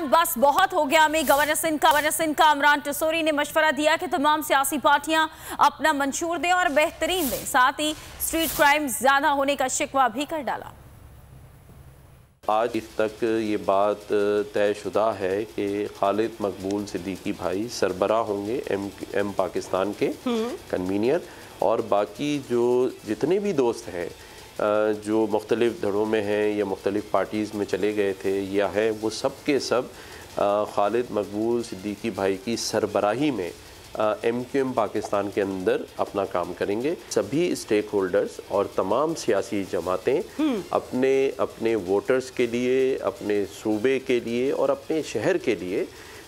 बस बहुत हो गया हमें। गवर्नर सिंध का इमरान टसोरी ने मशवरा दिया कि तमाम सियासी पार्टियां अपना मंशूर दें और बेहतरीन दें, साथ ही स्ट्रीट क्राइम ज्यादा होने का शिकवा भी कर डाला। आज तक ये बात तयशुदा है कि खालिद मकबूल सिद्दीकी भाई सरबराह होंगे एम पाकिस्तान के कन्वीनियर, और बाकी जो जितने भी दोस्त हैं जो मुख्तलिफ़ धड़ों में हैं या मुख्तलिफ़ पार्टीज़ में चले गए थे या हैं, वो सब के सब खालिद मकबूल सिद्दीकी भाई की सरबराही में MQM पाकिस्तान के अंदर अपना काम करेंगे। सभी स्टेक होल्डर्स और तमाम सियासी जमातें अपने अपने वोटर्स के लिए, अपने सूबे के लिए और अपने शहर के लिए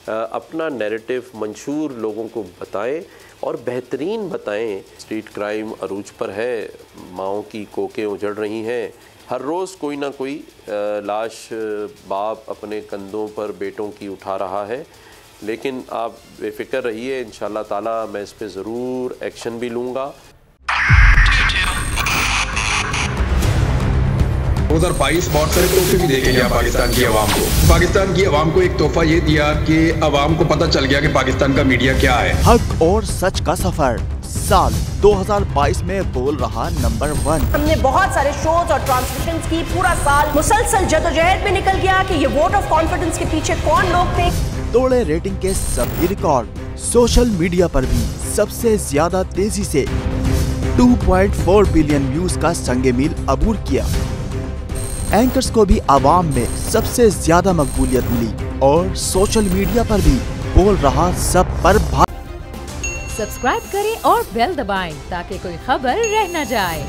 अपना नैरेटिव मंशूर लोगों को बताएं और बेहतरीन बताएं। स्ट्रीट क्राइम अरूज पर है, माओं की कोकें उजड़ रही हैं, हर रोज़ कोई ना कोई लाश बाप अपने कंधों पर बेटों की उठा रहा है। लेकिन आप बेफिक्र रहिए, इंशाअल्लाह ताला मैं इस पे ज़रूर एक्शन भी लूँगा। 2022 बहुत सारे तोहफे भी देके गया पाकिस्तान की आवाम को। पाकिस्तान की आवाम को एक तोहफा ये दिया कि आवाम को पता चल गया कि पाकिस्तान का मीडिया क्या है। हक और सच का सफर साल 2022 में बोल रहा नंबर 1। हमने बहुत सारे शोज और ट्रांसमिशंस की, पूरा साल मुसलसल जदोजहद में निकल गया कि ये वोट ऑफ कॉन्फिडेंस के पीछे कौन लोग थे। तोड़े रेटिंग के सभी रिकॉर्ड। सोशल मीडिया पर भी सबसे ज्यादा तेजी से 2.4 बिलियन व्यूज का संगे मील अबूर किया। एंकर्स को भी आवाम में सबसे ज्यादा मकबूलियत मिली और सोशल मीडिया पर भी बोल रहा सब पर सब्सक्राइब करें और बेल दबाएं ताकि कोई खबर रह न जाए।